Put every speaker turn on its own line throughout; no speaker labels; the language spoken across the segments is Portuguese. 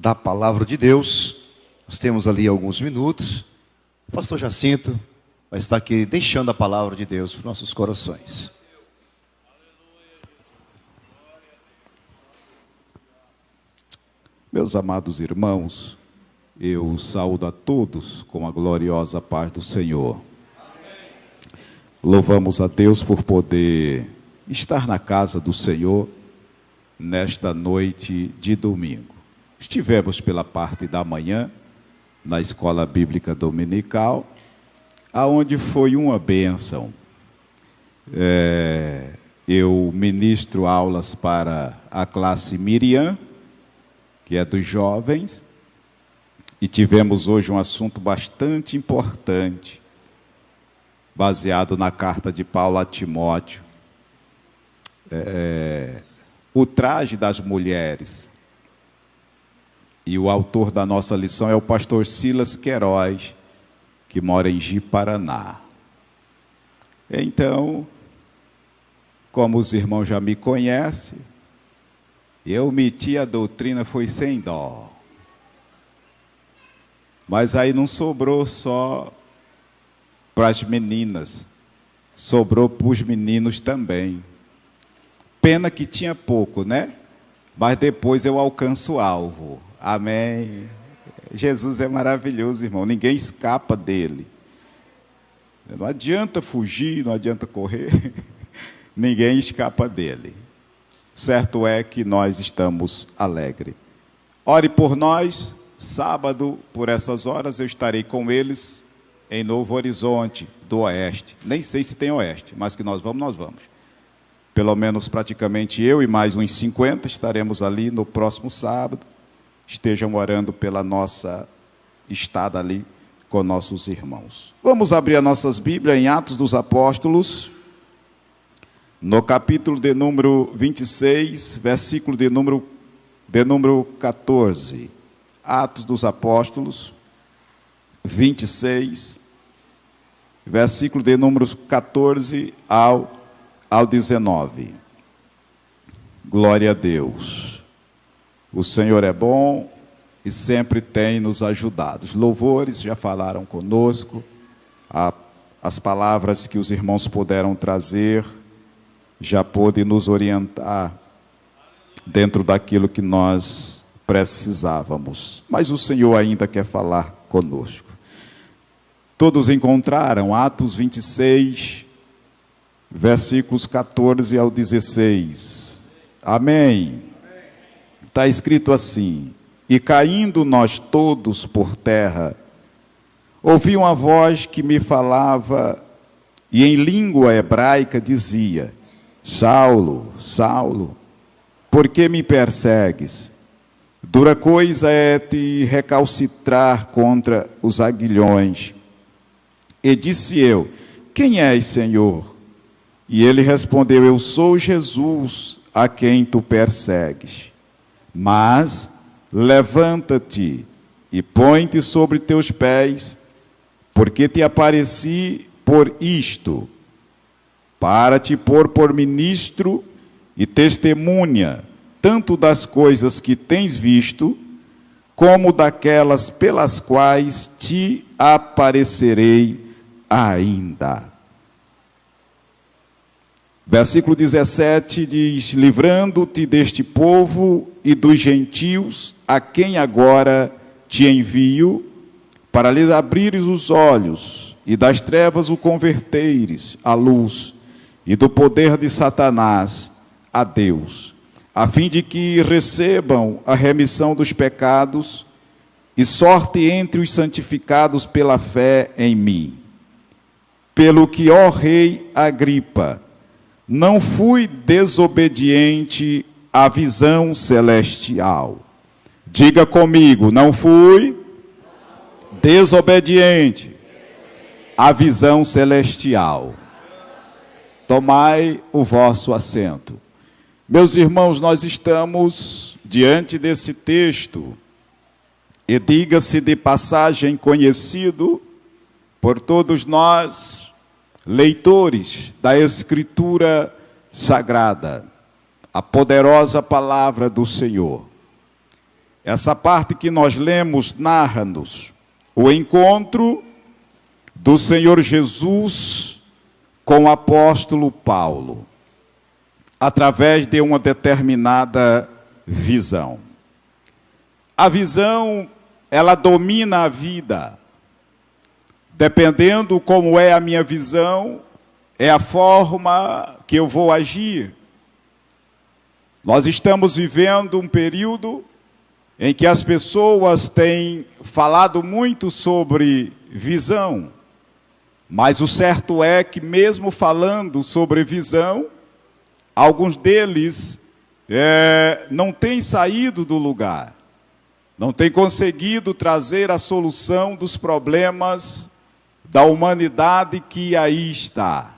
da palavra de Deus. Nós temos ali alguns minutos. O pastor Jacinto vai estar aqui deixando a palavra de Deus para os nossos corações.
Meus amados irmãos, eu saúdo a todos com a gloriosa paz do Senhor. Louvamos a Deus por poder estar na casa do Senhor nesta noite de domingo. Estivemos pela parte da manhã na escola bíblica dominical, aonde foi uma bênção. Eu ministro aulas para a classe Miriam, que é dos jovens, e tivemos hoje um assunto bastante importante, baseado na carta de Paulo a Timóteo. O traje das mulheres. E o autor da nossa lição é o pastor Silas Queiroz, que mora em Ji-Paraná. Então, como os irmãos já me conhecem, eu meti a doutrina, foi sem dó. Mas aí não sobrou só para as meninas, sobrou para os meninos também. Pena que tinha pouco, né? Mas depois eu alcanço o alvo. Amém. Jesus é maravilhoso, irmão. Ninguém escapa dele. Não adianta fugir, não adianta correr. Ninguém escapa dele. Certo é que nós estamos alegres. Ore por nós. Sábado, por essas horas, eu estarei com eles em Novo Horizonte, do Oeste. Nem sei se tem Oeste, mas que nós vamos. Pelo menos praticamente eu e mais uns 50 estaremos ali no próximo sábado. Estejam orando pela nossa estada ali com nossos irmãos. Vamos abrir as nossas Bíblias em Atos dos Apóstolos, no capítulo de número 26, versículo de número 14. Atos dos Apóstolos, 26, versículo de números 14 ao 19. Glória a Deus. O Senhor é bom e sempre tem nos ajudado. Os louvores já falaram conosco, as palavras que os irmãos puderam trazer já pôde nos orientar dentro daquilo que nós precisávamos. Mas o Senhor ainda quer falar conosco. Todos encontraram Atos 26, versículos 14 ao 16. Amém. Está escrito assim: e caindo nós todos por terra, ouvi uma voz que me falava, e em língua hebraica dizia: Saulo, Saulo, por que me persegues? Dura coisa é te recalcitrar contra os aguilhões. E disse eu: quem és, Senhor? E ele respondeu: eu sou Jesus, a quem tu persegues. Mas levanta-te e põe-te sobre teus pés, porque te apareci por isto, para te pôr por ministro e testemunha, tanto das coisas que tens visto, como daquelas pelas quais te aparecerei ainda. Versículo 17 diz: livrando-te deste povo e dos gentios, a quem agora te envio, para lhes abrires os olhos, e das trevas o converteres à luz, e do poder de Satanás a Deus, a fim de que recebam a remissão dos pecados e sorte entre os santificados pela fé em mim. Pelo que, ó rei Agripa, não fui desobediente à visão celestial. Diga comigo: não fui desobediente à visão celestial. Tomai o vosso assento. Meus irmãos, nós estamos diante desse texto, e diga-se de passagem conhecido por todos nós, leitores da Escritura Sagrada, a poderosa palavra do Senhor. Essa parte que nós lemos narra-nos o encontro do Senhor Jesus com o apóstolo Paulo, através de uma determinada visão. A visão, ela domina a vida. Dependendo como é a minha visão, é a forma que eu vou agir. Nós estamos vivendo um período em que as pessoas têm falado muito sobre visão, mas o certo é que mesmo falando sobre visão, alguns deles não têm saído do lugar, não têm conseguido trazer a solução dos problemas da humanidade que aí está.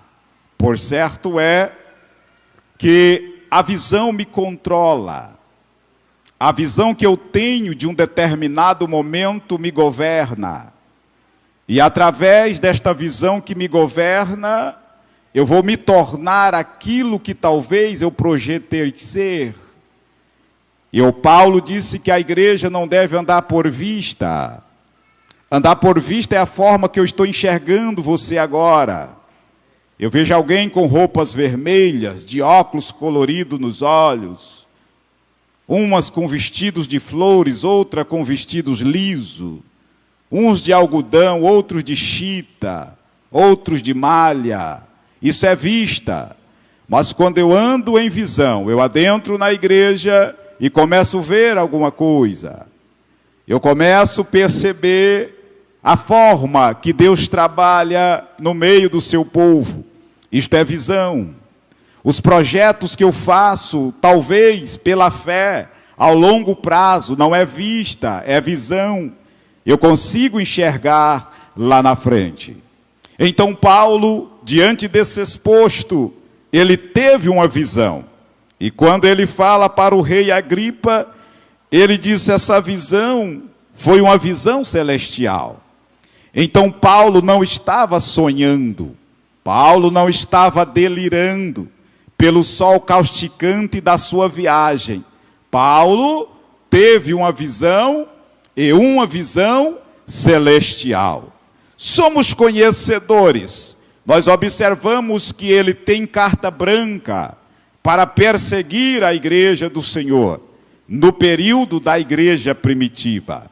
Por certo é que a visão me controla. A visão que eu tenho de um determinado momento me governa. E através desta visão que me governa, eu vou me tornar aquilo que talvez eu projetei ser. E o Paulo disse que a igreja não deve andar por vista. Andar por vista é a forma que eu estou enxergando você agora. Eu vejo alguém com roupas vermelhas, de óculos coloridos nos olhos, umas com vestidos de flores, outra com vestidos lisos, uns de algodão, outros de chita, outros de malha. Isso é vista. Mas quando eu ando em visão, eu adentro na igreja e começo a ver alguma coisa. Eu começo a perceber a forma que Deus trabalha no meio do seu povo. Isto é visão. Os projetos que eu faço, talvez pela fé, ao longo prazo, não é vista, é visão. Eu consigo enxergar lá na frente. Então Paulo, diante desse exposto, ele teve uma visão. E quando ele fala para o rei Agripa, ele diz: essa visão foi uma visão celestial. Então Paulo não estava sonhando, Paulo não estava delirando pelo sol causticante da sua viagem. Paulo teve uma visão, e uma visão celestial. Somos conhecedores, nós observamos que ele tem carta branca para perseguir a igreja do Senhor, no período da igreja primitiva.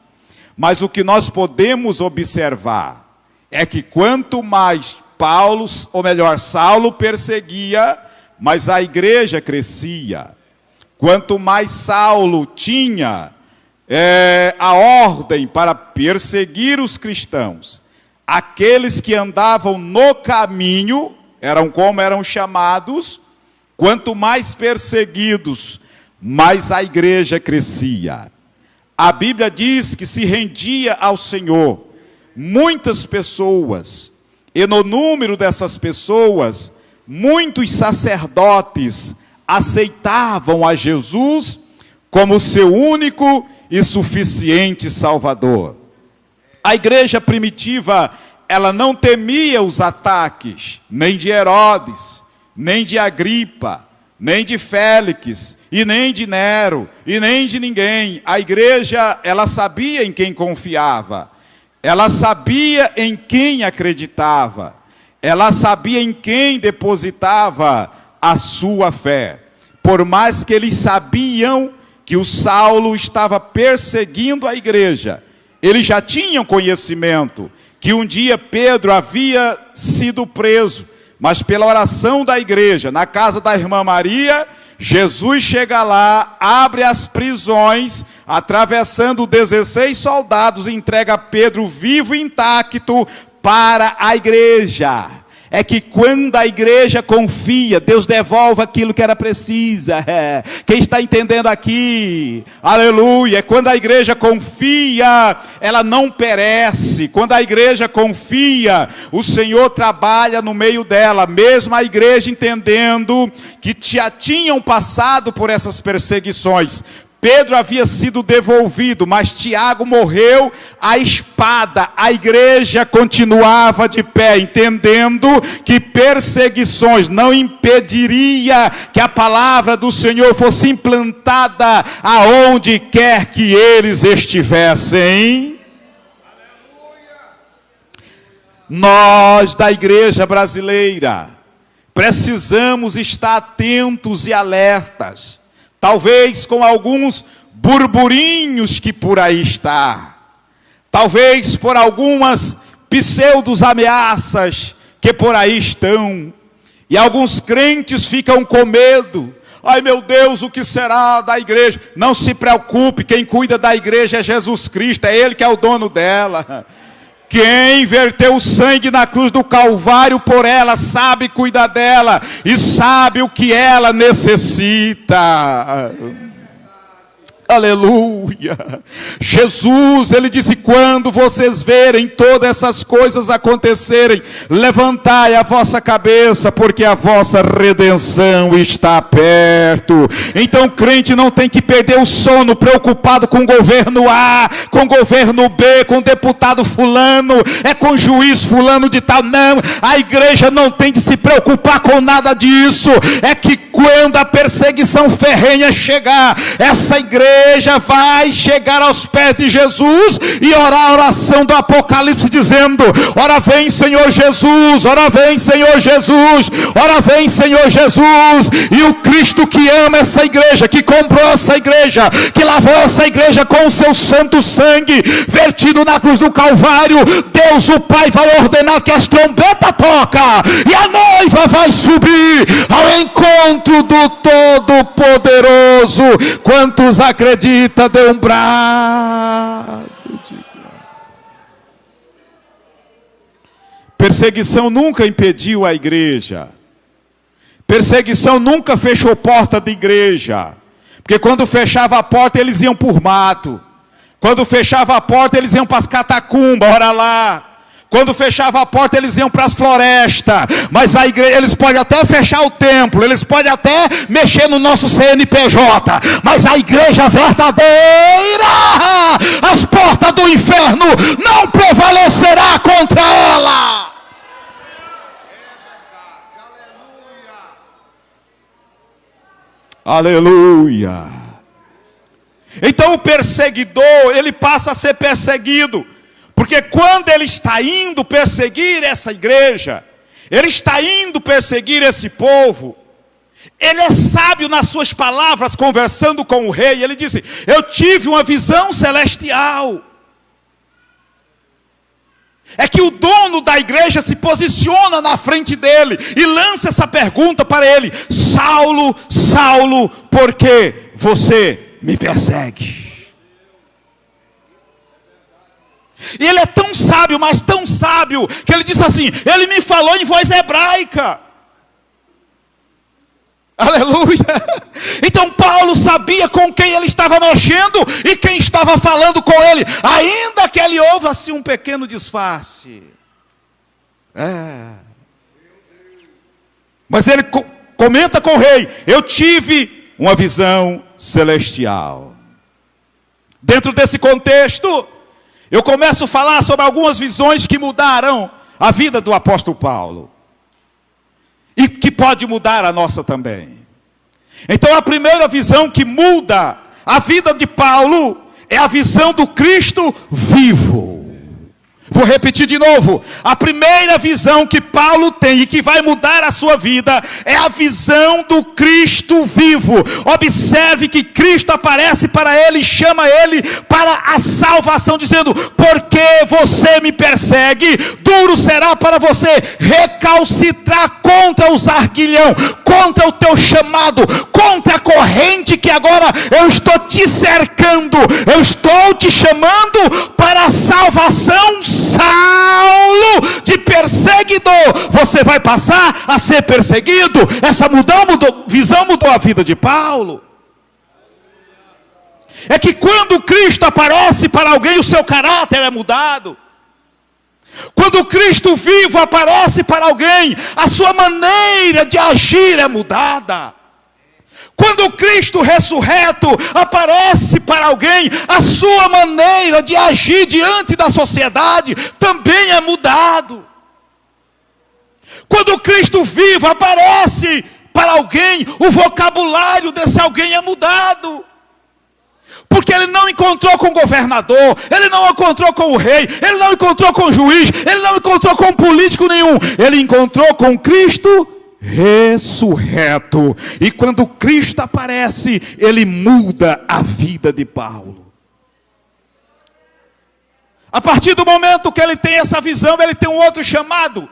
Mas o que nós podemos observar é que quanto mais Saulo perseguia, mas a igreja crescia. Quanto mais Saulo tinha a ordem para perseguir os cristãos, aqueles que andavam no caminho, eram chamados, quanto mais perseguidos, mais a igreja crescia. A Bíblia diz que se rendia ao Senhor muitas pessoas, e no número dessas pessoas, muitos sacerdotes aceitavam a Jesus como seu único e suficiente Salvador. A igreja primitiva, ela não temia os ataques, nem de Herodes, nem de Agripa, nem de Félix, e nem de Nero, e nem de ninguém. A igreja, ela sabia em quem confiava, ela sabia em quem acreditava, ela sabia em quem depositava a sua fé. Por mais que eles sabiam que o Saulo estava perseguindo a igreja, eles já tinham conhecimento que um dia Pedro havia sido preso, mas pela oração da igreja, na casa da irmã Maria, Jesus chega lá, abre as prisões, atravessando 16 soldados, e entrega Pedro vivo e intacto para a igreja. É que quando a igreja confia, Deus devolve aquilo que era precisa. Quem está entendendo aqui? Aleluia. Quando a igreja confia, ela não perece. Quando a igreja confia, o Senhor trabalha no meio dela. Mesmo a igreja entendendo que já tinham passado por essas perseguições, Pedro havia sido devolvido, mas Tiago morreu à espada. A igreja continuava de pé, entendendo que perseguições não impediria que a palavra do Senhor fosse implantada aonde quer que eles estivessem. Nós, da igreja brasileira, precisamos estar atentos e alertas, talvez com alguns burburinhos que por aí está, talvez por algumas pseudos ameaças que por aí estão, e alguns crentes ficam com medo. Ai meu Deus, o que será da igreja? Não se preocupe, quem cuida da igreja é Jesus Cristo, é Ele que é o dono dela. Quem verteu o sangue na cruz do Calvário por ela, sabe cuidar dela e sabe o que ela necessita. Aleluia. Jesus, ele disse: quando vocês verem todas essas coisas acontecerem, levantai a vossa cabeça, porque a vossa redenção está perto. Então crente não tem que perder o sono preocupado com o governo A, com o governo B, com o deputado fulano, com o juiz fulano de tal. Não, a igreja não tem de se preocupar com nada disso. É que quando a perseguição ferrenha chegar, essa igreja vai chegar aos pés de Jesus e orar a oração do Apocalipse, dizendo: ora vem Senhor Jesus, ora vem Senhor Jesus, ora vem Senhor Jesus. E o Cristo que ama essa igreja, que comprou essa igreja, que lavou essa igreja com o seu santo sangue vertido na cruz do Calvário, Deus o Pai vai ordenar que as trombetas tocam e a noiva vai subir ao encontro do Todo-Poderoso. Quantos acreditam, dê um brado de glória. Perseguição nunca impediu a igreja. Perseguição nunca fechou porta de igreja. Porque quando fechava a porta, eles iam por mato. Quando fechava a porta, eles iam para as catacumbas, ora lá. Quando fechava a porta, eles iam para as florestas. Mas a igreja, eles podem até fechar o templo, eles podem até mexer no nosso CNPJ, mas a igreja verdadeira, as portas do inferno não prevalecerá contra ela. Aleluia. Então o perseguidor, ele passa a ser perseguido. Porque quando ele está indo perseguir essa igreja, ele está indo perseguir esse povo, ele é sábio nas suas palavras, conversando com o rei. Ele disse: eu tive uma visão celestial. É que o dono da igreja se posiciona na frente dele e lança essa pergunta para ele: Saulo, Saulo, por que você me persegue? E ele é tão sábio, mas tão sábio, que ele disse assim, ele me falou em voz hebraica. Aleluia. Então Paulo sabia com quem ele estava mexendo e quem estava falando com ele, ainda que ele ouve assim um pequeno disfarce. Mas ele comenta com o rei: eu tive uma visão celestial. Dentro desse contexto, eu começo a falar sobre algumas visões que mudaram a vida do apóstolo Paulo. E que pode mudar a nossa também. Então a primeira visão que muda a vida de Paulo é a visão do Cristo vivo. Vou repetir de novo. A primeira visão que Paulo tem e que vai mudar a sua vida é a visão do Cristo vivo. Observe que Cristo aparece para ele e chama ele para a salvação, dizendo: porque você me persegue, duro será para você recalcitrar contra os arguilhão, contra o teu chamado, contra a corrente que agora eu estou te cercando, eu estou te chamando para a salvação. Saulo, de perseguidor, você vai passar a ser perseguido. Essa visão mudou a vida de Paulo. É que quando Cristo aparece para alguém, o seu caráter é mudado. Quando Cristo vivo aparece para alguém, a sua maneira de agir é mudada.
Quando o Cristo ressurreto aparece para alguém, a sua maneira de agir diante da sociedade também é mudado. Quando o Cristo vivo aparece para alguém, o vocabulário desse alguém é mudado. Porque ele não encontrou com o governador, ele não encontrou com o rei, ele não encontrou com o juiz, ele não encontrou com político nenhum. Ele encontrou com Cristo ressurreto. E quando Cristo aparece, ele muda a vida de Paulo. A partir do momento que ele tem essa visão, ele tem um outro chamado.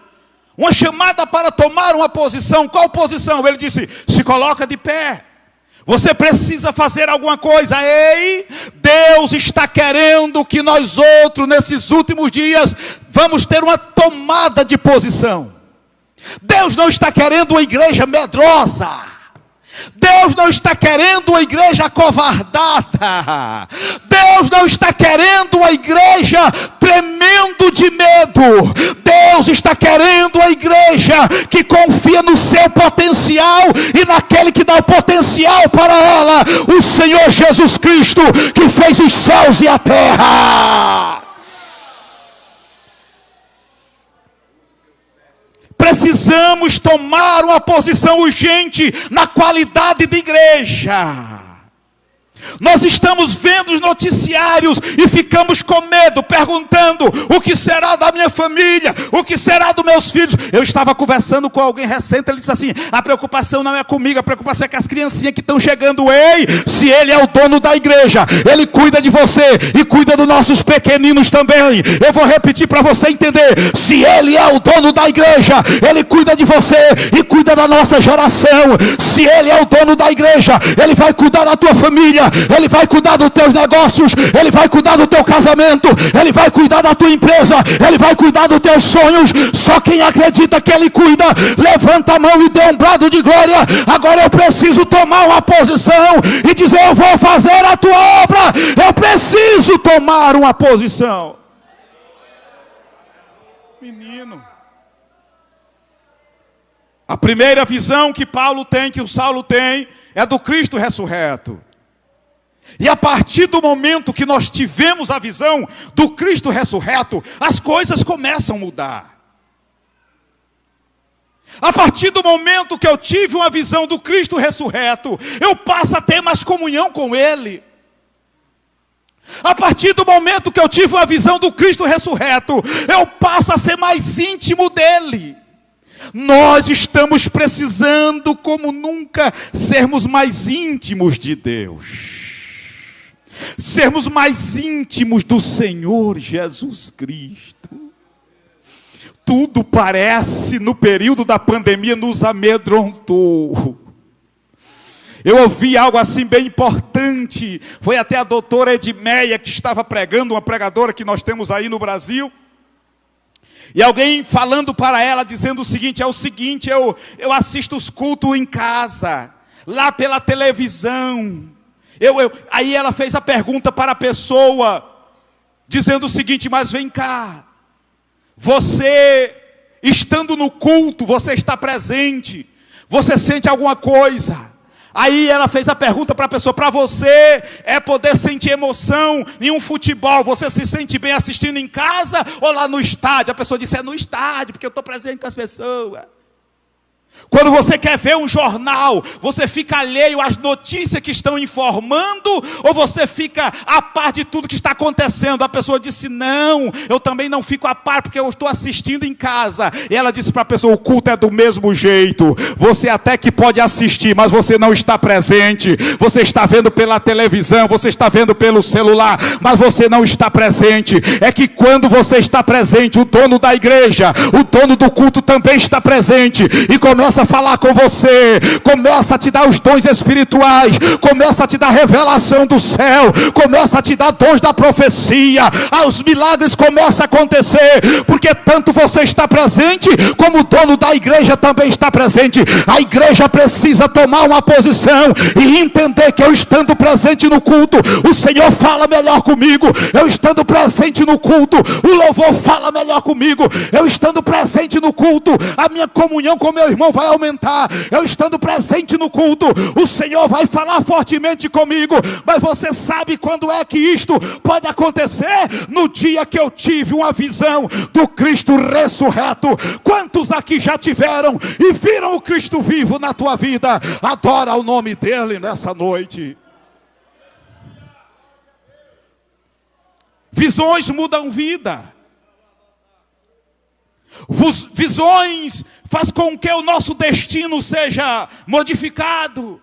Uma chamada para tomar uma posição. Qual posição? Ele disse: se coloca de pé. Você precisa fazer alguma coisa. Ei, Deus está querendo que nós outros, nesses últimos dias, vamos ter uma tomada de posição. Deus não está querendo uma igreja medrosa. Deus não está querendo uma igreja acovardada. Deus não está querendo uma igreja tremendo de medo. Deus está querendo uma igreja que confia no seu potencial e naquele que dá o potencial para ela, o Senhor Jesus Cristo, que fez os céus e a terra. Precisamos tomar uma posição urgente na qualidade de igreja. Nós estamos vendo os noticiários e ficamos com medo, perguntando: o que será da minha família? O que será dos meus filhos? Eu estava conversando com alguém recente, ele disse assim: a preocupação não é comigo, a preocupação é com as criancinhas que estão chegando. Ei, se ele é o dono da igreja, ele cuida de você e cuida dos nossos pequeninos também. Eu vou repetir para você entender: se ele é o dono da igreja, ele cuida de você e cuida da nossa geração. Se ele é o dono da igreja, ele vai cuidar da tua família, ele vai cuidar dos teus negócios, ele vai cuidar do teu casamento, ele vai cuidar da tua empresa, ele vai cuidar dos teus sonhos. Só quem acredita que ele cuida, levanta a mão e dê um brado de glória. Agora eu preciso tomar uma posição e dizer: eu vou fazer a tua obra. Eu preciso tomar uma posição. Menino, a primeira visão que Paulo tem, que o Saulo tem, é do Cristo ressurreto. E a partir do momento que nós tivemos a visão do Cristo ressurreto, as coisas começam a mudar. A partir do momento que eu tive uma visão do Cristo ressurreto, eu passo a ter mais comunhão com Ele. A partir do momento que eu tive uma visão do Cristo ressurreto, eu passo a ser mais íntimo dEle. Nós estamos precisando, como nunca, sermos mais íntimos de Deus. Sermos mais íntimos do Senhor Jesus Cristo. Tudo parece, no período da pandemia, nos amedrontou. Eu ouvi algo assim bem importante. Foi até a doutora Edmeia que estava pregando, uma pregadora que nós temos aí no Brasil. E alguém falando para ela, dizendo o seguinte: eu assisto os cultos em casa, lá pela televisão. Aí ela fez a pergunta para a pessoa, dizendo o seguinte: mas vem cá, você estando no culto, você está presente, você sente alguma coisa? Aí ela fez a pergunta para a pessoa: para você é poder sentir emoção em um futebol, você se sente bem assistindo em casa ou lá no estádio? A pessoa disse: é no estádio, porque eu estou presente com as pessoas. Quando você quer ver um jornal, você fica alheio às notícias que estão informando, ou você fica a par de tudo que está acontecendo? A pessoa disse: não, eu também não fico a par, porque eu estou assistindo em casa. E ela disse para a pessoa: o culto é do mesmo jeito. Você até que pode assistir, mas você não está presente. Você está vendo pela televisão, você está vendo pelo celular, mas você não está presente. É que quando você está presente, o dono da igreja, o dono do culto também está presente, e começa a falar com você, começa a te dar os dons espirituais, começa a te dar revelação do céu, começa a te dar dons da profecia. Os milagres começam a acontecer, porque tanto você está presente, como o dono da igreja também está presente. A igreja precisa tomar uma posição e entender que eu estando presente no culto, o Senhor fala melhor comigo. Eu estando presente no culto, o louvor fala melhor comigo. Eu estando presente no culto, a minha comunhão com meu irmão unção vai aumentar. Eu estando presente no culto, o Senhor vai falar fortemente comigo. Mas você sabe quando é que isto pode acontecer? No dia que eu tive uma visão do Cristo ressurreto. Quantos aqui já tiveram e viram o Cristo vivo na tua vida? Adora o nome dele nessa noite. Visões mudam vida. Visões faz com que o nosso destino seja modificado.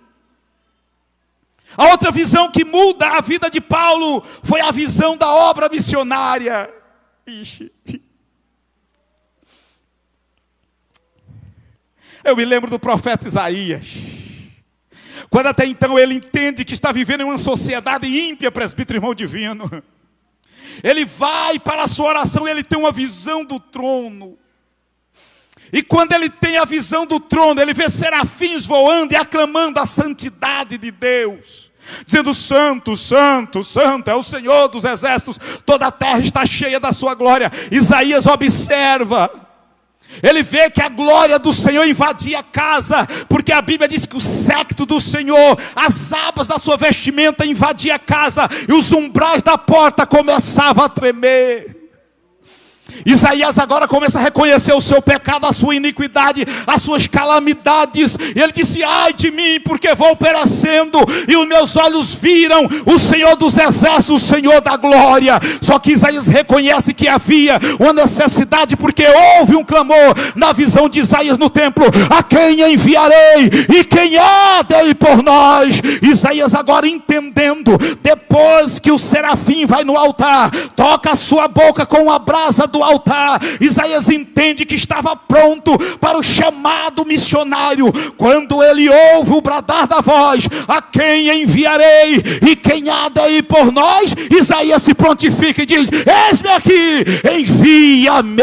A outra visão que muda a vida de Paulo foi a visão da obra missionária. Ixi. Eu me lembro do profeta Isaías. Quando até então ele entende que está vivendo em uma sociedade ímpia, presbítero irmão divino. Ele vai para a sua oração e ele tem uma visão do trono. E quando ele tem a visão do trono, ele vê serafins voando e aclamando a santidade de Deus. Dizendo: santo, santo, santo é o Senhor dos exércitos. Toda a terra está cheia da sua glória. Isaías observa. Ele vê que a glória do Senhor invadia a casa, porque a Bíblia diz que o séquito do Senhor, as abas da sua vestimenta invadia a casa, e os umbrais da porta começavam a tremer. Isaías agora começa a reconhecer o seu pecado, a sua iniquidade, as suas calamidades. E ele disse: ai de mim, porque vou perecendo. E os meus olhos viram o Senhor dos exércitos, o Senhor da glória. Só que Isaías reconhece que havia uma necessidade, porque houve um clamor na visão de Isaías no templo: a quem enviarei? E quem há de ir por nós? Isaías agora entendendo, depois que o serafim vai no altar, toca a sua boca com a brasa do altar, Isaías entende que estava pronto para o chamado missionário. Quando ele ouve o bradar da voz: a quem enviarei? E quem há de ir por nós? Isaías se prontifica e diz: eis-me aqui, envia-me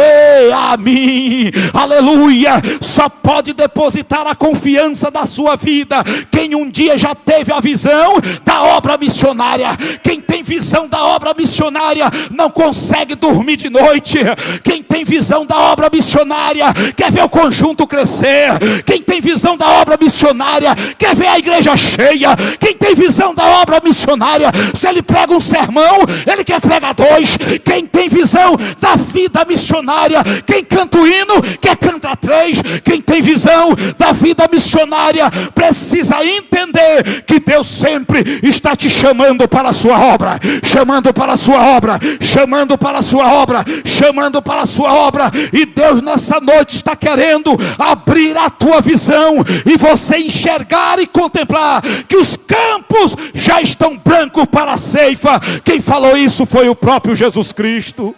a mim. Aleluia. Só pode depositar a confiança da sua vida quem um dia já teve a visão da obra missionária. Quem tem visão da obra missionária não consegue dormir de noite. Quem tem visão da obra missionária quer ver o conjunto crescer. Quem tem visão da obra missionária quer ver a igreja cheia. Quem tem visão da obra missionária, se ele prega um sermão, ele quer pregar dois. Quem tem visão da vida missionária, quem canta o hino quer cantar três. Quem tem visão da vida missionária precisa entender que Deus sempre está te chamando para a sua obra, chamando para a sua obra, chamando para a sua obra, chamando para a sua obra. E Deus nessa noite está querendo abrir a tua visão e você enxergar e contemplar que os campos já estão brancos para a ceifa. Quem falou isso foi o próprio Jesus Cristo.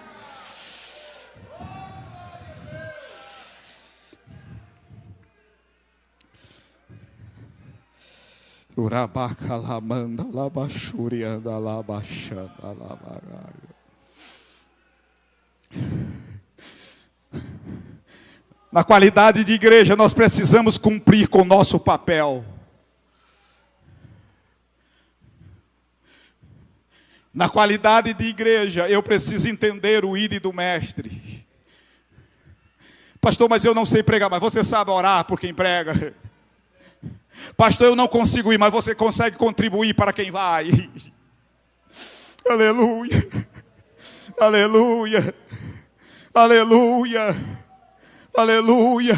Na qualidade de igreja, nós precisamos cumprir com o nosso papel. Na qualidade de igreja, eu preciso entender o ir do mestre. Pastor, mas eu não sei pregar, mas você sabe orar por quem prega. Pastor, eu não consigo ir, mas você consegue contribuir para quem vai. Aleluia, aleluia, aleluia, aleluia.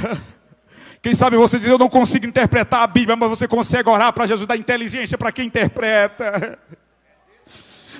Quem sabe você diz: eu não consigo interpretar a Bíblia, mas você consegue orar para Jesus, dar inteligência para quem interpreta.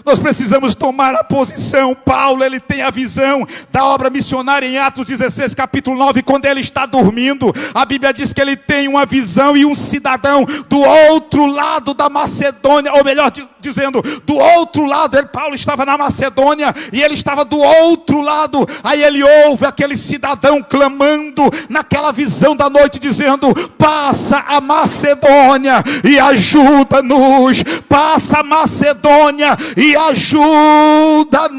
Nós precisamos tomar a posição. Paulo, ele tem a visão da obra missionária em Atos 16, capítulo 9, quando ele está dormindo. A Bíblia diz que ele tem uma visão e um cidadão do outro lado da Macedônia, ou melhor dizendo, do outro lado. Paulo estava na Macedônia e ele estava do outro lado. Aí ele ouve aquele cidadão clamando naquela visão da noite, dizendo: passa a Macedônia e ajuda-nos. Passa a Macedônia e ajuda-nos.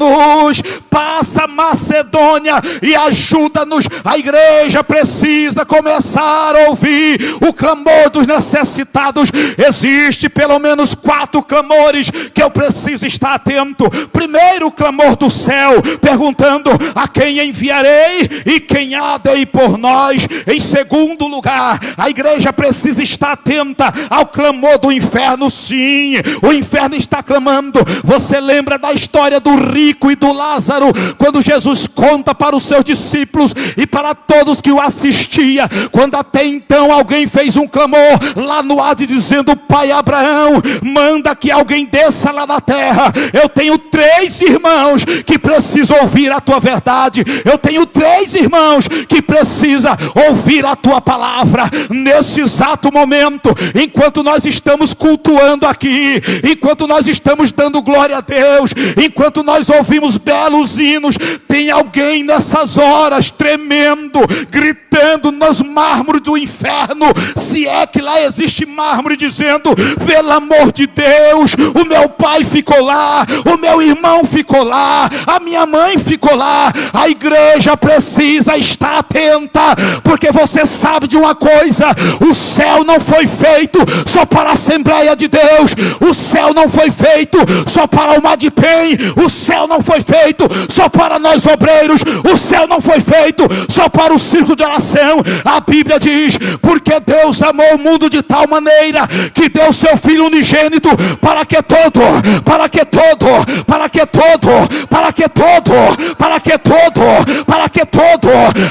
Passa a Macedônia Amazônia e ajuda-nos. A igreja precisa começar a ouvir o clamor dos necessitados. Existe pelo menos 4 clamores que eu preciso estar atento. Primeiro, o clamor do céu, perguntando: a quem enviarei e quem há de ir por nós? Em segundo lugar, a igreja precisa estar atenta ao clamor do inferno. Sim, o inferno está clamando. Você lembra da história do rico e do Lázaro, quando Jesus conta para os seus discípulos e para todos que o assistiam, quando até então alguém fez um clamor lá no Hades, dizendo: Pai Abraão, manda que alguém desça lá na terra. Eu tenho 3 irmãos que precisam ouvir a tua verdade. Eu tenho 3 irmãos que precisam ouvir a tua palavra. Nesse exato momento, enquanto nós estamos cultuando aqui, enquanto nós estamos dando glória a Deus, enquanto nós ouvimos belos hinos, tem alguém nessas horas tremendo, gritando nos mármores do inferno, se é que lá existe mármore, dizendo: pelo amor de Deus, o meu pai ficou lá, o meu irmão ficou lá, a minha mãe ficou lá. A igreja precisa estar atenta, porque você sabe de uma coisa: o céu não foi feito só para a Assembleia de Deus, o céu não foi feito só para o Madipem, o céu não foi feito só para nós obreiros, o céu não foi feito só para o círculo de oração. A Bíblia diz: porque Deus amou o mundo de tal maneira que deu seu Filho unigênito, para que todo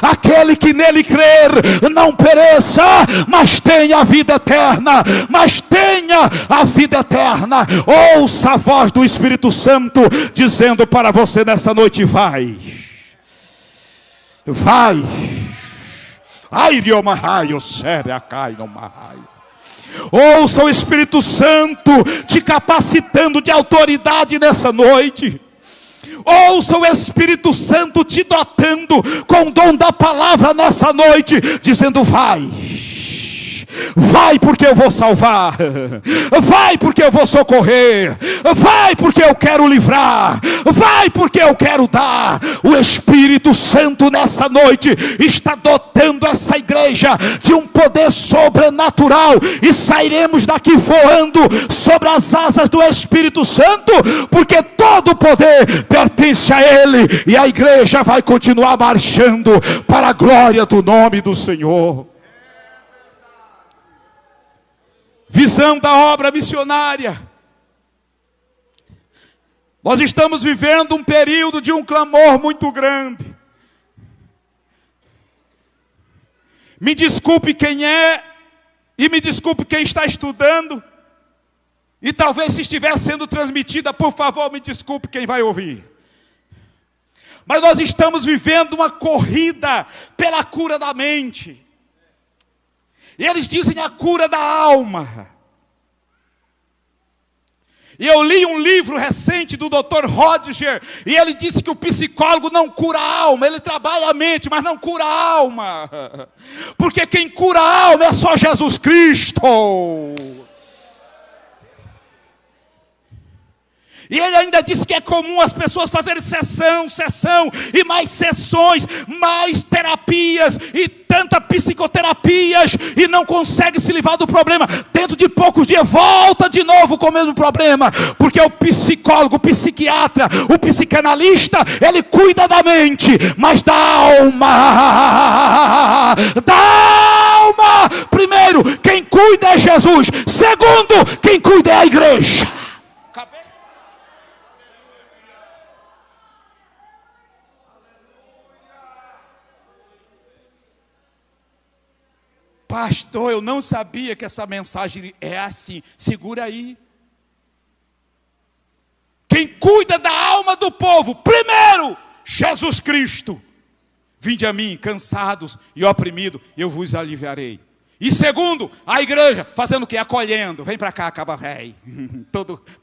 aquele que nele crer não pereça, mas tenha a vida eterna. Ouça a voz do Espírito Santo dizendo para você nessa noite: vai. Ouça o Espírito Santo te capacitando de autoridade nessa noite. Ouça o Espírito Santo te dotando com o dom da palavra nessa noite, dizendo: vai. Vai, porque eu vou salvar. Vai, porque eu vou socorrer. Vai, porque eu quero livrar. Vai, porque eu quero dar. O Espírito Santo nessa noite está dotando essa igreja de um poder sobrenatural, e sairemos daqui voando sobre as asas do Espírito Santo, porque todo o poder pertence a Ele, e a igreja vai continuar marchando para a glória do nome do Senhor. Visão da obra missionária. Nós estamos vivendo um período de um clamor muito grande. Me desculpe quem é, e me desculpe quem está estudando, e talvez se estiver sendo transmitida, por favor, me desculpe quem vai ouvir. Mas nós estamos vivendo uma corrida pela cura da mente. E eles dizem a cura da alma. E eu li um livro recente do Dr. Rodger, e ele disse que o psicólogo não cura a alma, ele trabalha a mente, mas não cura a alma. Porque quem cura a alma é só Jesus Cristo. E ele ainda disse que é comum as pessoas fazerem sessão, e mais sessões, mais terapias, e tanta psicoterapias, e não consegue se livrar do problema. Dentro de poucos dias volta de novo com o mesmo problema, porque o psicólogo, o psiquiatra, o psicanalista, ele cuida da mente, mas da alma. Primeiro, quem cuida é Jesus. Segundo, quem cuida é a igreja. Pastor, eu não sabia que essa mensagem é assim. Segura aí. Quem cuida da alma do povo, primeiro, Jesus Cristo. Vinde a mim, cansados e oprimidos, eu vos aliviarei. E segundo, a igreja, fazendo o quê? Acolhendo. Vem para cá, caba rei.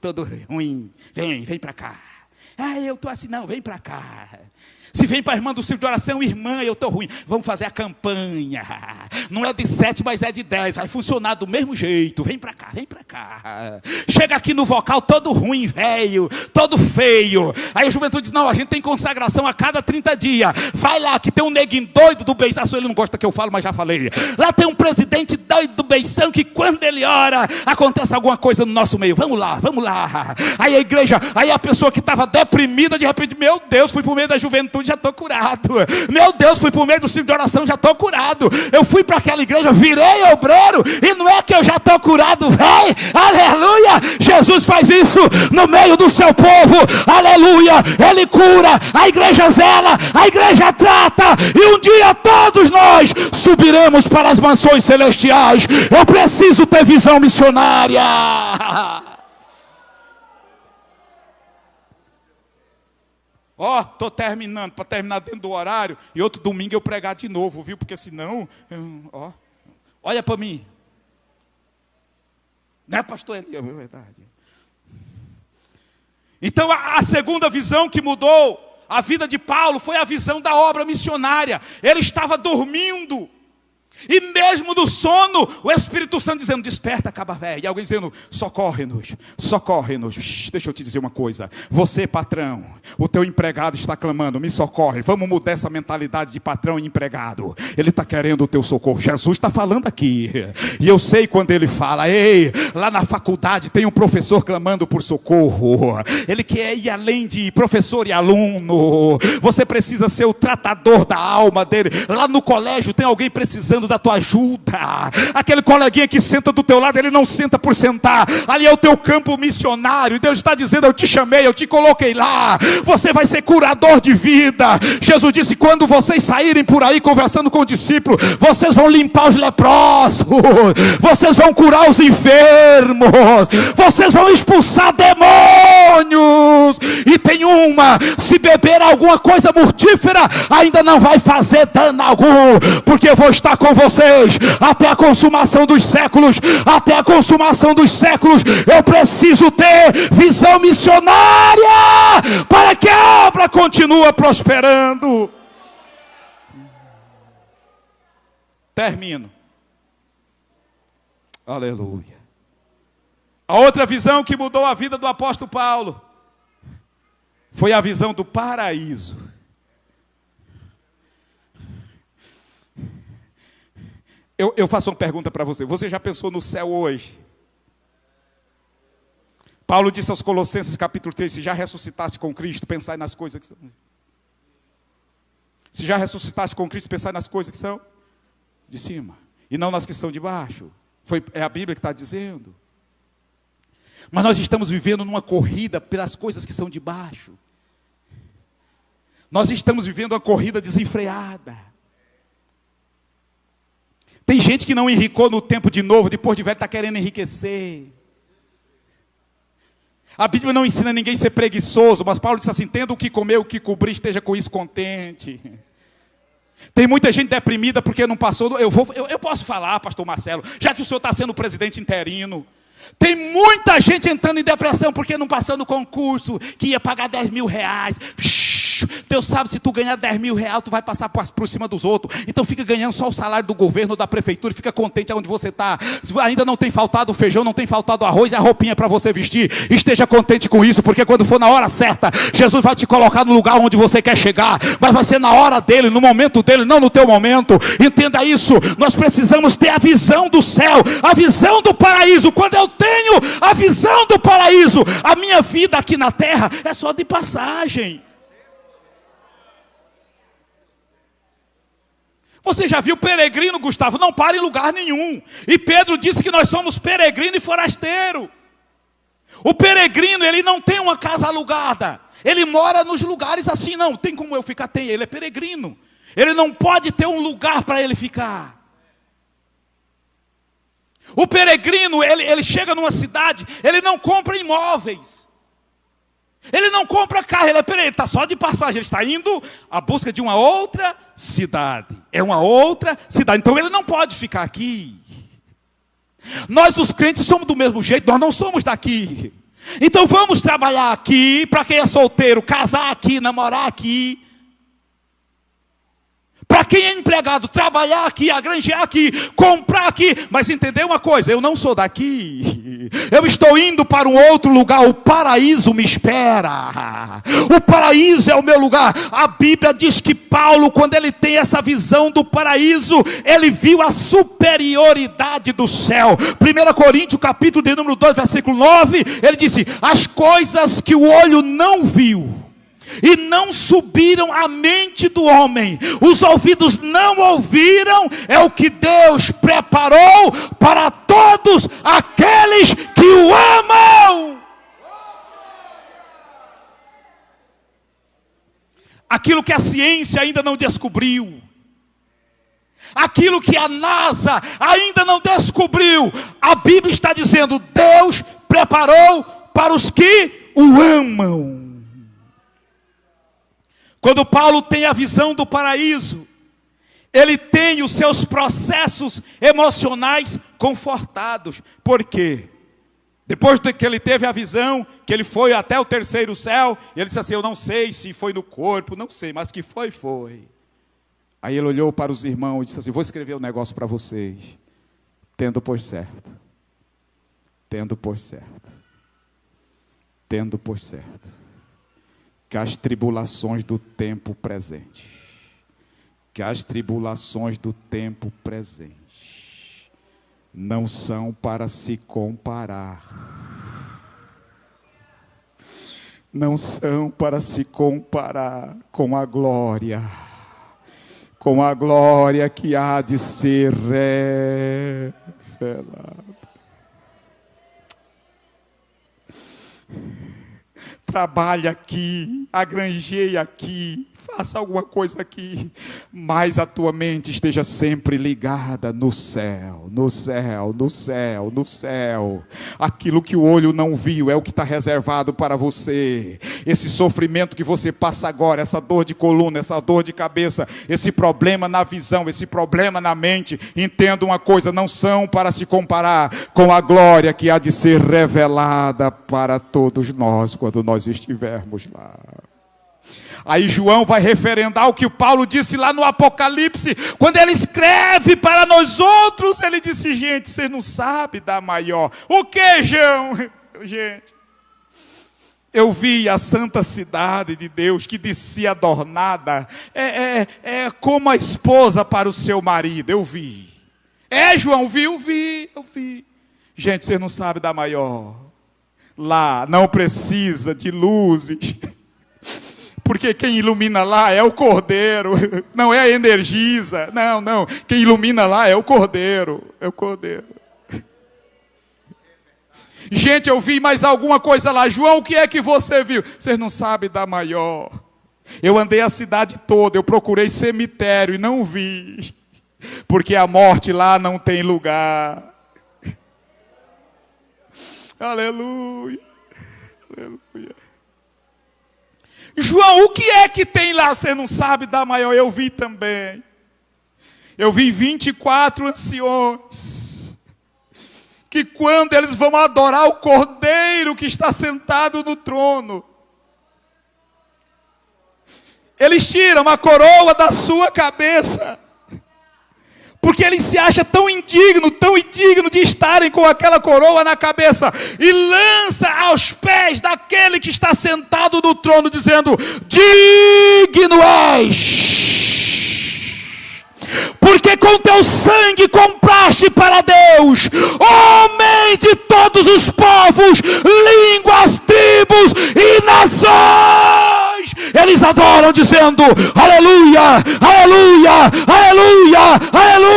todo ruim. Vem para cá. Ah, eu estou assim, não, vem para cá. Se vem para a irmã do círculo de oração, irmã, eu estou ruim. Vamos fazer a campanha. Não é de 7, mas é de 10. Vai funcionar do mesmo jeito. Vem para cá, vem para cá. Chega aqui no vocal todo ruim, velho, todo feio. Aí a juventude diz, não, a gente tem consagração a cada 30 dias. Vai lá, que tem um neguinho doido do beiçaço. Ele não gosta que eu falo, mas já falei. Lá tem um presidente doido do beição, que quando ele ora, acontece alguma coisa no nosso meio. Vamos lá, vamos lá. Aí a igreja, aí a pessoa que estava deprimida, de repente, meu Deus, fui por meio da juventude, já estou curado. Meu Deus, fui por meio do ciclo de oração, já estou curado. Eu fui para aquela igreja, virei obreiro, e não é que eu já estou curado, velho. Aleluia! Jesus faz isso no meio do seu povo. Aleluia! Ele cura, a igreja zela, a igreja trata, e um dia todos nós subiremos para as mansões celestiais. Eu preciso ter visão missionária. Ó, estou terminando, para terminar dentro do horário, e outro domingo eu pregar de novo, viu? Porque senão, ó, olha para mim. Não é, pastor Elias? É verdade. Então, a segunda visão que mudou a vida de Paulo foi a visão da obra missionária. Ele estava dormindo. E mesmo no sono, o Espírito Santo dizendo, desperta, caba velho. E alguém dizendo, socorre-nos, socorre-nos. Deixa eu te dizer uma coisa. Você, patrão, o teu empregado está clamando, me socorre. Vamos mudar essa mentalidade de patrão e empregado. Ele está querendo o teu socorro. Jesus está falando aqui. E eu sei quando ele fala, ei, lá na faculdade tem um professor clamando por socorro. Ele quer ir além de professor e aluno. Você precisa ser o tratador da alma dele. Lá no colégio tem alguém precisando da tua ajuda. Aquele coleguinha que senta do teu lado, ele não senta por sentar. Ali é o teu campo missionário. Deus está dizendo, eu te chamei, eu te coloquei lá. Você vai ser curador de vida. Jesus disse, quando vocês saírem por aí conversando com o discípulo, vocês vão limpar os leprosos, vocês vão curar os enfermos, vocês vão expulsar demônios. E tem uma, se beber alguma coisa mortífera, ainda não vai fazer dano algum, porque eu vou estar com vocês até a consumação dos séculos. Até a consumação dos séculos. Eu preciso ter visão missionária para que a obra continue prosperando. Termino. Aleluia. A outra visão que mudou a vida do apóstolo Paulo foi a visão do paraíso. Eu faço uma pergunta para você. Você já pensou no céu hoje? Paulo disse aos Colossenses capítulo 3, se já ressuscitaste com Cristo, pensai nas coisas que são. Se já ressuscitaste com Cristo, pensai nas coisas que são de cima, e não nas que são de baixo. É a Bíblia que está dizendo. Mas nós estamos vivendo numa corrida pelas coisas que são de baixo. Nós estamos vivendo uma corrida desenfreada. Tem gente que não enricou no tempo de novo, depois de velho está querendo enriquecer. A Bíblia não ensina ninguém a ser preguiçoso, mas Paulo disse assim, tendo o que comer, o que cobrir, esteja com isso contente. Tem muita gente deprimida porque não passou. Eu posso falar, pastor Marcelo, já que o senhor está sendo presidente interino. Tem muita gente entrando em depressão porque não passou no concurso, que ia pagar 10 mil reais. Deus sabe, se tu ganhar 10 mil reais, tu vai passar por cima dos outros. Então fica ganhando só o salário do governo, da prefeitura, e fica contente onde você está. Ainda não tem faltado feijão, não tem faltado arroz e a roupinha para você vestir. Esteja contente com isso, porque quando for na hora certa, Jesus vai te colocar no lugar onde você quer chegar. Mas vai ser na hora dele, no momento dele, não no teu momento. Entenda isso, nós precisamos ter a visão do céu, a visão do paraíso. Quando eu tenho a visão do paraíso, a minha vida aqui na terra é só de passagem. Você já viu peregrino, Gustavo? Não para em lugar nenhum. E Pedro disse que nós somos peregrino e forasteiro. O peregrino, ele não tem uma casa alugada. Ele mora nos lugares assim, não. Tem como eu ficar? Tem. Ele é peregrino. Ele não pode ter um lugar para ele ficar. O peregrino, ele chega numa cidade, ele não compra imóveis. Ele não compra carro, ele está só de passagem, ele está indo à busca de uma outra cidade. É uma outra cidade, então ele não pode ficar aqui. Nós os crentes somos do mesmo jeito, nós não somos daqui. Então vamos trabalhar aqui, para quem é solteiro, casar aqui, namorar aqui. Para para quem é empregado, trabalhar aqui, agranjear aqui, comprar aqui. Mas entender uma coisa, eu não sou daqui. Eu estou indo para um outro lugar. O paraíso me espera. O paraíso é o meu lugar. A Bíblia diz que Paulo, quando ele tem essa visão do paraíso, ele viu a superioridade do céu. 1 Coríntios, capítulo de número 2, versículo 9, ele disse: as coisas que o olho não viu e não subiram à mente do homem, os ouvidos não ouviram, é o que Deus preparou para todos aqueles que o amam. Aquilo que a ciência ainda não descobriu, aquilo que a NASA ainda não descobriu, a Bíblia está dizendo: Deus preparou para os que o amam. Quando Paulo tem a visão do paraíso, ele tem os seus processos emocionais confortados. Por quê? Depois que ele teve a visão, que ele foi até o terceiro céu, ele disse assim: eu não sei se foi no corpo, não sei, mas que foi, foi. Aí ele olhou para os irmãos e disse assim: vou escrever um negócio para vocês, tendo por certo, que as tribulações do tempo presente, não são para se comparar, com a glória, que há de ser revelada. Trabalhe aqui, agranjeie aqui, faça alguma coisa aqui, mas a tua mente esteja sempre ligada no céu. Aquilo que o olho não viu é o que está reservado para você. Esse sofrimento que você passa agora, essa dor de coluna, essa dor de cabeça, esse problema na visão, esse problema na mente, entenda uma coisa: não são para se comparar com a glória que há de ser revelada para todos nós quando nós estivermos lá. Aí João vai referendar o que o Paulo disse lá no Apocalipse, quando ele escreve para nós outros, ele disse: gente, você não sabe dar maior. O que, João? Gente, eu vi a santa cidade de Deus que descia adornada, como a esposa para o seu marido. Eu vi. João, eu vi. Gente, você não sabe dar maior. Lá não precisa de luzes, porque quem ilumina lá é o Cordeiro, não é a Energisa, não, quem ilumina lá é o Cordeiro, Gente, eu vi mais alguma coisa lá. João, o que é que você viu? Vocês não sabem dar maior. Eu andei a cidade toda, eu procurei cemitério e não vi, porque a morte lá não tem lugar. Aleluia. João, o que é que tem lá? Você não sabe dar maior. Eu vi também. Eu vi 24 anciões, que quando eles vão adorar o Cordeiro que está sentado no trono, eles tiram a coroa da sua cabeça, porque ele se acha tão indigno de estarem com aquela coroa na cabeça, e lança aos pés daquele que está sentado no trono, dizendo: digno és, porque com teu sangue compraste para Deus homens de todos os povos, línguas, tribos e nações. Eles adoram dizendo: aleluia, aleluia, aleluia, aleluia.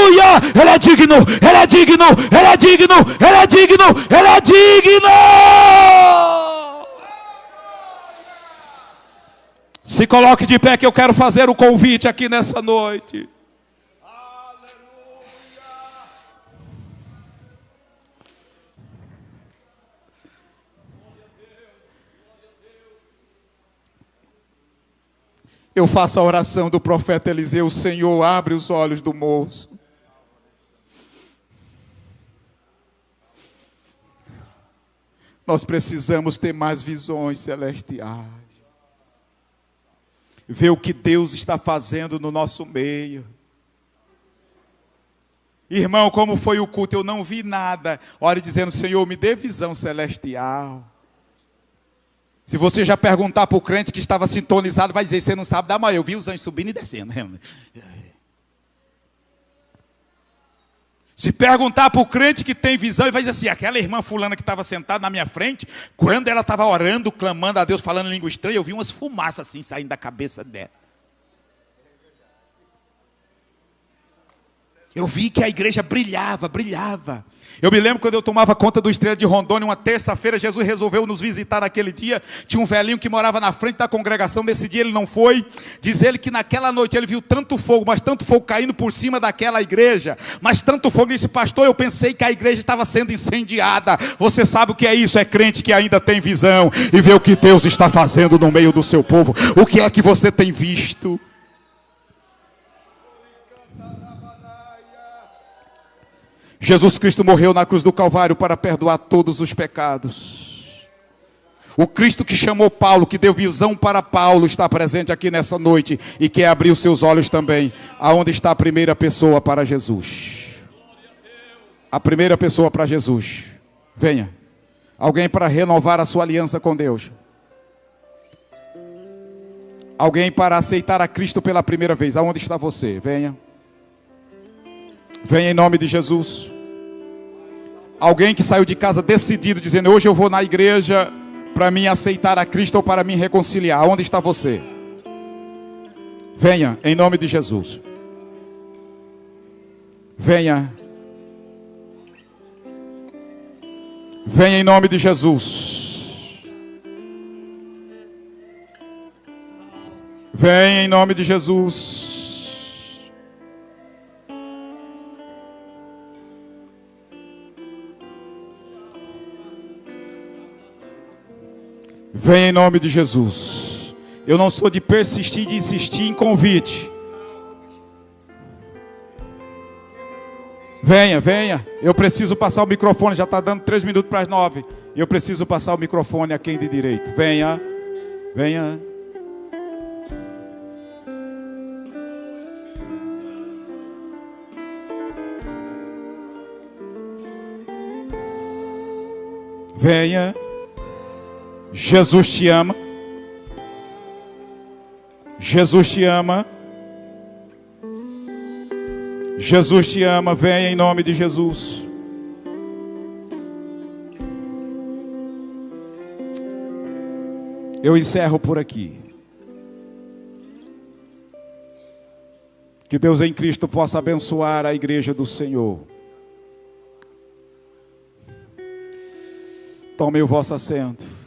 Ele é digno, ele é digno, ele é digno, ele é digno, ele é digno. Se coloque de pé, que eu quero fazer o convite aqui nessa noite. Eu faço a oração do profeta Eliseu: Senhor, abre os olhos do moço. Nós precisamos ter mais visões celestiais. Ver o que Deus está fazendo no nosso meio. Irmão, como foi o culto? Eu não vi nada. Ore dizendo, Senhor, me dê visão celestial. Se você já perguntar para o crente que estava sintonizado, vai dizer, você não sabe da manhã. Eu vi os anjos subindo e descendo. Se perguntar para o crente que tem visão, ele vai dizer assim, aquela irmã fulana que estava sentada na minha frente, quando ela estava orando, clamando a Deus, falando em língua estranha, eu vi umas fumaças assim, saindo da cabeça dela. Eu vi que a igreja brilhava, brilhava. Eu me lembro quando eu tomava conta do Estrela de Rondônia, uma terça-feira, Jesus resolveu nos visitar naquele dia. Tinha um velhinho que morava na frente da congregação, nesse dia ele não foi. Diz ele que naquela noite ele viu tanto fogo, mas tanto fogo caindo por cima daquela igreja. Mas tanto fogo, disse, pastor, eu pensei que a igreja estava sendo incendiada. Você sabe o que é isso? É crente que ainda tem visão e vê o que Deus está fazendo no meio do seu povo. O que é que você tem visto? Jesus Cristo morreu na cruz do Calvário para perdoar todos os pecados. O Cristo que chamou Paulo, que deu visão para Paulo, está presente aqui nessa noite e quer abrir os seus olhos também. Aonde está a primeira pessoa para Jesus? A primeira pessoa para Jesus. Venha. Alguém para renovar a sua aliança com Deus. Alguém para aceitar a Cristo pela primeira vez. Aonde está você? Venha. Venha em nome de Jesus. Alguém que saiu de casa decidido, dizendo, hoje eu vou na igreja para mim aceitar a Cristo ou para me reconciliar. Onde está você? Venha em nome de Jesus. Venha. Venha em nome de Jesus. Venha em nome de Jesus. Venha em nome de Jesus. Eu não sou de persistir, de insistir em convite. Venha, venha. Eu preciso passar o microfone, já está dando 3 minutos para as 9. Eu preciso passar o microfone a quem de direito. Venha, venha. Venha. Jesus te ama. Jesus te ama. Jesus te ama. Venha em nome de Jesus. Eu encerro por aqui. Que Deus em Cristo possa abençoar a igreja do Senhor. Tome o vosso assento.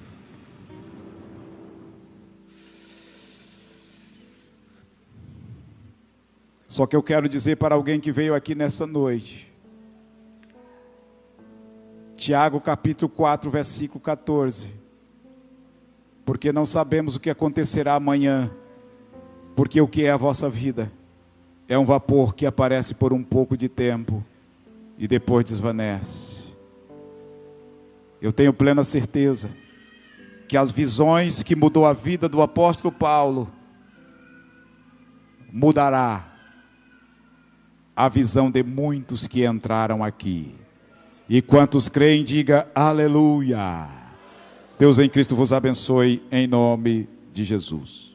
Só que eu quero dizer para alguém que veio aqui nessa noite, Tiago capítulo 4, versículo 14. Porque não sabemos o que acontecerá amanhã, porque o que é a vossa vida? É um vapor que aparece por um pouco de tempo e depois desvanece. Eu tenho plena certeza que as visões que mudou a vida do apóstolo Paulo, mudará a visão de muitos que entraram aqui. E quantos creem, diga aleluia. Deus em Cristo vos abençoe em nome de Jesus.